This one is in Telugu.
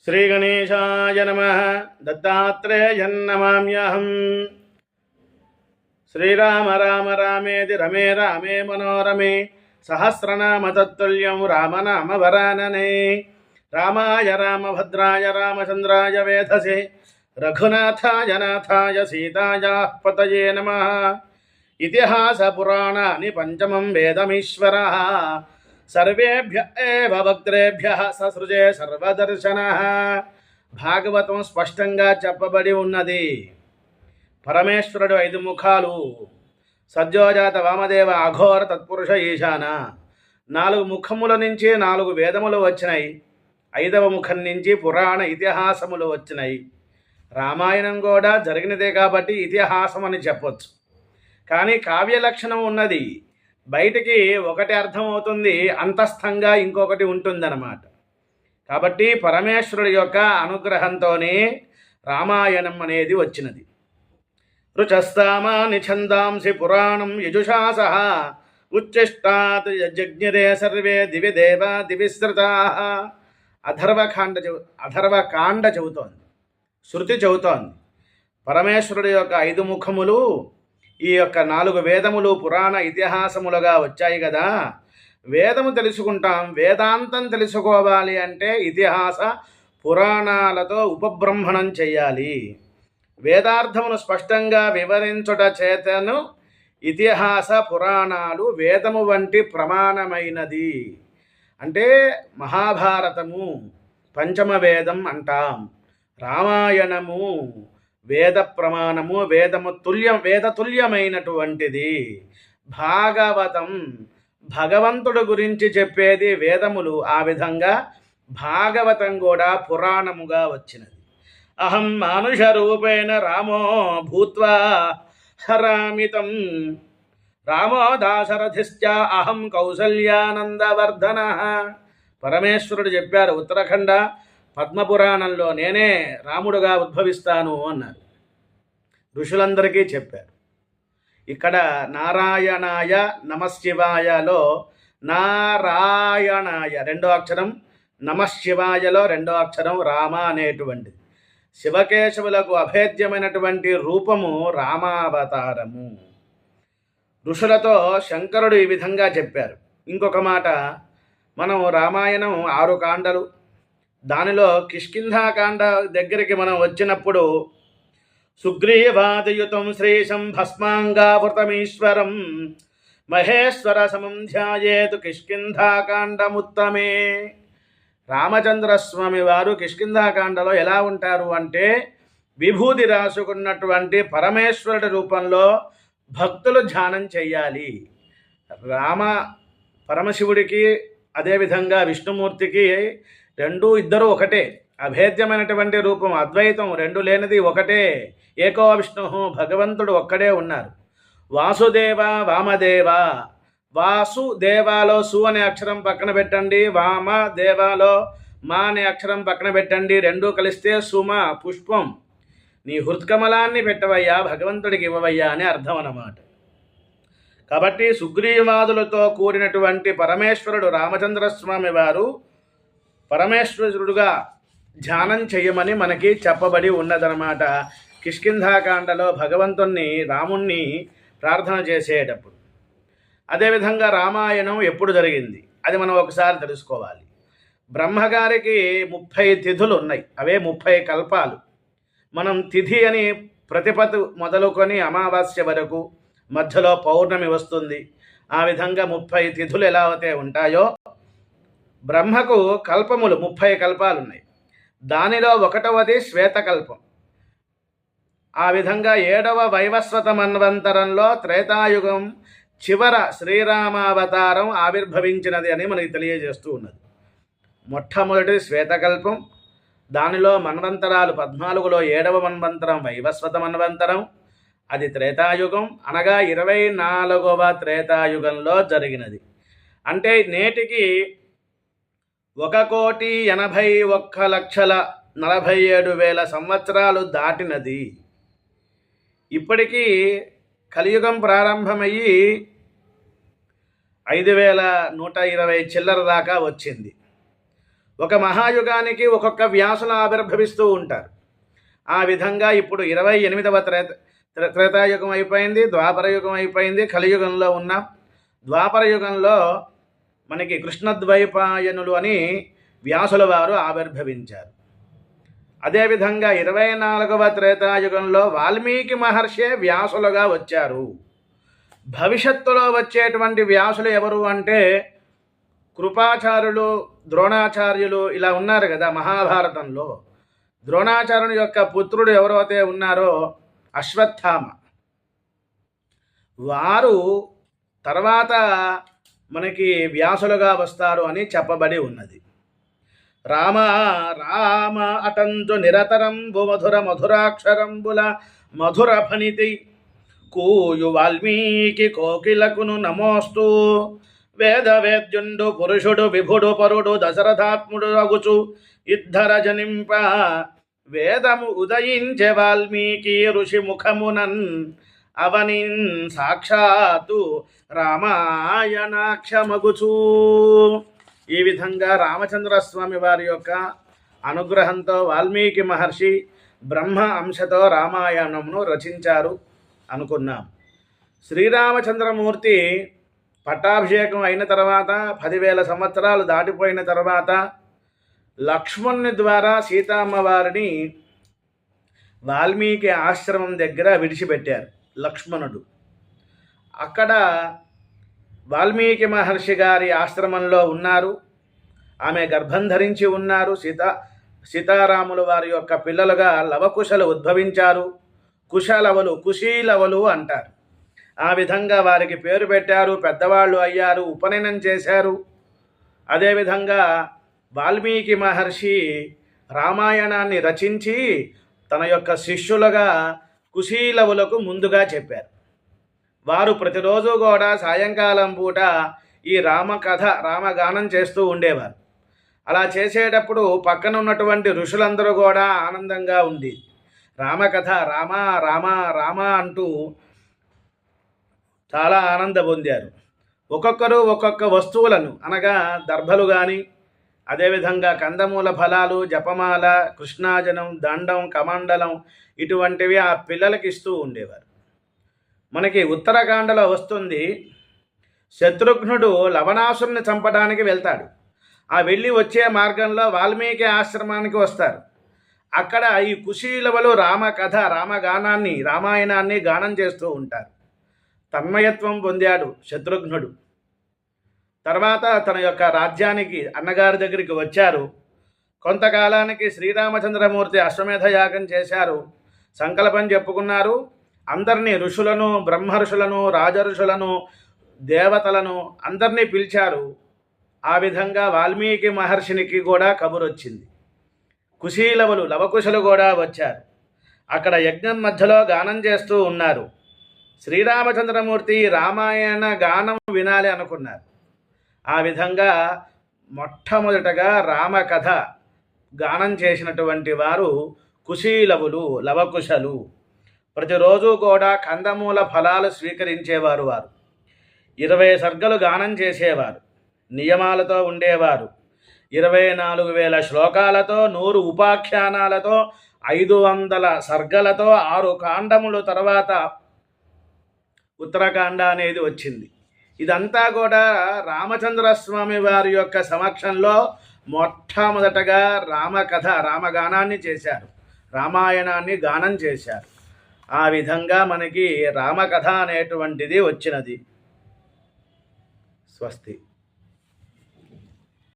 श्रीगणेशाय नमः। दत्तात्रेयन्नमाम्यहम्। श्रीराम राम रामेति रमे रामे मनोरमे सहस्रनाम तत्तुल्यं रामनाम वरानने। रामाय रामभद्राय रामचन्द्राय वेधसे रघुनाथाय नाथाय सीतायाः पतये नमः। इतिहास पुराणानि पंचमं वेदमीश्वरः सर्वेभ्य एव वक्त्रेभ्यः ससृजे सर्वदर्शनः। భాగవతం స్పష్టంగా చెప్పబడి ఉన్నది. పరమేశ్వరుడు 5 ముఖాలు. సద్యోజాత వామదేవ అఘోర తత్పురుష ఈశాన. 4 ముఖముల నుంచి 4 వేదములు వచ్చినాయి. 5వ ముఖం నుంచి పురాణ ఇతిహాసములు వచ్చినాయి. రామాయణం కూడా జరిగినదే కాబట్టి ఇతిహాసం అని చెప్పొచ్చు. కానీ కావ్య లక్షణం ఉన్నది. బయటికి ఒకటి అర్థమవుతుంది, అంతస్థంగా ఇంకొకటి ఉంటుందన్నమాట. కాబట్టి పరమేశ్వరుడి యొక్క అనుగ్రహంతోనే రామాయణం అనేది వచ్చినది. రుచస్తామాని ఛందాంసి పురాణం యజుషాస ఉచ్చిష్టాత్ యజ్ఞరే సర్వే దివి దేవా దివిశ్రుతాః. అథర్వకాండ చెబుతోంది, శృతి చెబుతోంది. పరమేశ్వరుడి యొక్క 5 ముఖములు ఈ యొక్క 4 వేదములు పురాణ ఇతిహాసములుగా వచ్చాయి కదా. వేదము తెలుసుకుంటాం, వేదాంతం తెలుసుకోవాలి అంటే ఇతిహాస పురాణాలతో ఉపబ్రహ్మణం చెయ్యాలి. వేదార్థమును స్పష్టంగా వివరించుట చేతను ఇతిహాస పురాణాలు వేదము వంటి ప్రమాణమైనది. అంటే మహాభారతము పంచమ వేదం అంటాం, రామాయణము వేద ప్రమాణము, వేద తుల్యమైనటువంటిది. భాగవతం భగవంతుడు గురించి చెప్పేది వేదములు. ఆ విధంగా భాగవతం కూడా పురాణముగా వచ్చినది. అహం మానుష రూపేణ రామో భూత్వా హరామితం రామో దాశరథిశ్చ అహం కౌసల్యానందవర్ధన. పరమేశ్వరుడు చెప్పారు ఉత్తరాఖండ పద్మపురాణంలో, నేనే రాముడుగా ఉద్భవిస్తాను అన్నారు. ఋషులందరికీ చెప్పారు. ఇక్కడ నారాయణాయ నమశివాయలో నారాయణాయ 2వ అక్షరం, నమశివాయలో 2వ అక్షరం రామ అనేటువంటిది. శివకేశవులకు అభేద్యమైనటువంటి రూపము రామావతారము. ఋషులతో శంకరుడు ఈ విధంగా చెప్పారు. ఇంకొక మాట, మనం రామాయణం 6 కాండలు, దానిలో కిష్కింధాకాండ దగ్గరికి మనం వచ్చినప్పుడు సుగ్రీవాదయుతం శ్రీశం భస్మాంగావృతమీశ్వరం మహేశ్వర సమం ధ్యాయేతు కిష్కింధాకాండముత్తమే. రామచంద్రస్వామి వారు కిష్కింధాకాండలో ఎలా ఉంటారు అంటే విభూతి రాసుకున్నటువంటి పరమేశ్వరుడి రూపంలో భక్తులు ధ్యానం చెయ్యాలి. పరమశివుడికి అదేవిధంగా విష్ణుమూర్తికి ఇద్దరు ఒకటే, అభేద్యమైనటువంటి రూపం, అద్వైతం, 2 లేనిది ఒకటే. ఏకో విష్ణు, భగవంతుడు ఒక్కడే ఉన్నారు. వాసుదేవ వామదేవ. వాసుదేవాలో సు అనే అక్షరం పక్కన పెట్టండి, వామ దేవాలో మా అనే అక్షరం పక్కన పెట్టండి. 2 కలిస్తే సుమ, పుష్పం. నీ హృత్కమలాన్ని పెట్టవయ్యా, భగవంతుడికి ఇవ్వవయ్యా అని అర్థం అన్నమాట. కాబట్టి సుగ్రీవాదులతో కూడినటువంటి పరమేశ్వరుడు రామచంద్రస్వామి వారు పరమేశ్వరుడుగా ధ్యానం చేయమని మనకి చెప్పబడి ఉన్నదనమాట. కిష్కింధాకాండలో భగవంతుణ్ణి, రాముణ్ణి ప్రార్థన చేసేటప్పుడు. అదేవిధంగా రామాయణం ఎప్పుడు జరిగింది అది మనం ఒకసారి తెలుసుకోవాలి. బ్రహ్మగారికి 30 తిథులు ఉన్నాయి, అవే 30 కల్పాలు. మనం తిథి అని ప్రతిపత్తు మొదలుకొని అమావాస్య వరకు, మధ్యలో పౌర్ణమి వస్తుంది. ఆ విధంగా 30 తిథులు ఎలా అయితే ఉంటాయో బ్రహ్మకు కల్పములు 30 కల్పాలు ఉన్నాయి. దానిలో 1వది శ్వేతకల్పం. ఆ విధంగా 7వ వైవస్వత మన్వంతరంలో త్రేతాయుగం చివర శ్రీరామావతారం ఆవిర్భవించినది అని మనకి తెలియజేస్తూ ఉన్నది. మొట్టమొదటి శ్వేతకల్పం, దానిలో మన్వంతరాలు 14లో 7వ మన్వంతరం వైవస్వత మన్వంతరం, అది త్రేతాయుగం. అనగా 24వ త్రేతాయుగంలో జరిగినది. అంటే నేటికి 1,81,47,000 సంవత్సరాలు దాటినది. ఇప్పటికీ కలియుగం ప్రారంభమయ్యి 5,120 చిల్లర దాకా వచ్చింది. ఒక మహాయుగానికి ఒక్కొక్క వ్యాసులు ఆవిర్భవిస్తూ ఉంటారు. ఆ విధంగా ఇప్పుడు 28వ త్రేతాయుగం అయిపోయింది, ద్వాపర యుగం అయిపోయింది, కలియుగంలో ఉన్నాం. ద్వాపర యుగంలో మనకి కృష్ణద్వైపాయనులు అని వ్యాసుల వారు ఆవిర్భవించారు. అదేవిధంగా 24వ త్రేతాయుగంలో వాల్మీకి మహర్షే వ్యాసులుగా వచ్చారు. భవిష్యత్తులో వచ్చేటువంటి వ్యాసులు ఎవరు అంటే కృపాచార్యులు, ద్రోణాచార్యులు ఇలా ఉన్నారు కదా మహాభారతంలో. ద్రోణాచార్యుని యొక్క పుత్రుడు ఎవరైతే ఉన్నారో అశ్వత్థామ, వారు తర్వాత మనకి వ్యాసులుగా వస్తారు అని చెప్పబడి ఉన్నది. రామ రామ అటంతు నిరతరంబు మధుర మధురాక్షరంబుల మధుర ఫణితి కూయు వాల్మీకి కోకిలకును నమోస్తూ వేద వేద్యుండు పురుషుడు విభుడు పరుడు దశరథాత్ముడు అగుచు ఇద్ధర జనింప వేదము ఉదయించే వాల్మీకి ఋషి ముఖమునన్ అవనిన్ సాక్షాత్తు రామాయణాక్షమగుచూ. ఈ విధంగా రామచంద్రస్వామి వారి యొక్క అనుగ్రహంతో వాల్మీకి మహర్షి బ్రహ్మ అంశతో రామాయణమును రచించారు అనుకున్నాం. శ్రీరామచంద్రమూర్తి పట్టాభిషేకం అయిన తర్వాత 10,000 సంవత్సరాలు దాటిపోయిన తర్వాత లక్ష్మణుని ద్వారా సీతామ్మవారిని వాల్మీకి ఆశ్రమం దగ్గర విడిచిపెట్టారు లక్ష్మణుడు. అక్కడ వాల్మీకి మహర్షి గారి ఆశ్రమంలో ఉన్నారు. ఆమె గర్భం ధరించి ఉన్నారు. సీతారాముల వారి యొక్క పిల్లలుగా లవకుశలు ఉద్భవించారు. కుశలవలు, కుశీలవలు అంటారు. ఆ విధంగా వారికి పేరు పెట్టారు, పెద్దవాళ్ళు అయ్యారు, ఉపనయనం చేశారు. అదేవిధంగా వాల్మీకి మహర్షి రామాయణాన్ని రచించి తన యొక్క శిష్యులుగా కుశీలవులకు ముందుగా చెప్పారు. వారు ప్రతిరోజు కూడా సాయంకాలం పూట ఈ రామకథ, రామగానం చేస్తూ ఉండేవారు. అలా చేసేటప్పుడు పక్కన ఉన్నటువంటి ఋషులందరూ కూడా ఆనందంగా ఉంది. రామకథ, రామ రామ రామ అంటూ చాలా ఆనంద పొందారు. ఒక్కొక్కరు ఒక్కొక్క వస్తువులను, అనగా దర్భలు కానీ, అదేవిధంగా కందమూల ఫలాలు, జపమాల, కృష్ణాజనం, దండం, కమండలం ఇటువంటివి ఆ పిల్లలకి ఇస్తూ ఉండేవారు. మనకి ఉత్తరాఖండలో వస్తుంది, శత్రుఘ్నుడు లవణాసురుని చంపడానికి వెళ్తాడు. ఆ వెళ్ళి వచ్చే మార్గంలో వాల్మీకి ఆశ్రమానికి వస్తారు. అక్కడ ఈ కుశీలవలు రామకథ, రామగానాన్ని, రామాయణాన్ని గానం చేస్తూ ఉంటారు. తన్మయత్వం పొందాడు శత్రుఘ్నుడు. తర్వాత తన యొక్క రాజ్యానికి అన్నగారి దగ్గరికి వచ్చారు. కొంతకాలానికి శ్రీరామచంద్రమూర్తి అశ్వమేధ యాగం చేశారు. సంకల్పం చెప్పుకున్నారు. అందరినీ ఋషులను, బ్రహ్మ ఋషులను, రాజఋషులను, దేవతలను అందరినీ పిలిచారు. ఆ విధంగా వాల్మీకి మహర్షినికి కూడా కబురు వచ్చింది. కుశీలవులు, లవకుశలు కూడా వచ్చారు. అక్కడ యజ్ఞం మధ్యలో గానం చేస్తూ ఉన్నారు. శ్రీరామచంద్రమూర్తి రామాయణ గానం వినాలి అనుకున్నారు. ఆ విధంగా మొట్టమొదటగా రామకథ గానం చేసినటువంటి వారు కుశీలవులు, లవకుశలు. ప్రతిరోజు కూడా కందమూల ఫలాలు స్వీకరించేవారు. వారు 20 సర్గలు గానం చేసేవారు. నియమాలతో ఉండేవారు. 24,000 శ్లోకాలతో, 100 ఉపాఖ్యానాలతో, 500 సర్గలతో, 6 కాండములు, తర్వాత ఉత్తరాఖండ అనేది వచ్చింది. ఇదంతా కూడా రామచంద్రస్వామి వారి యొక్క సమక్షంలో మొట్టమొదటగా రామకథ, రామగానాన్ని చేశారు. రామాయణాన్ని గానం చేశారు. ఆ విధంగా మనకి రామకథ అనేటువంటిది వచ్చినది. స్వస్తి.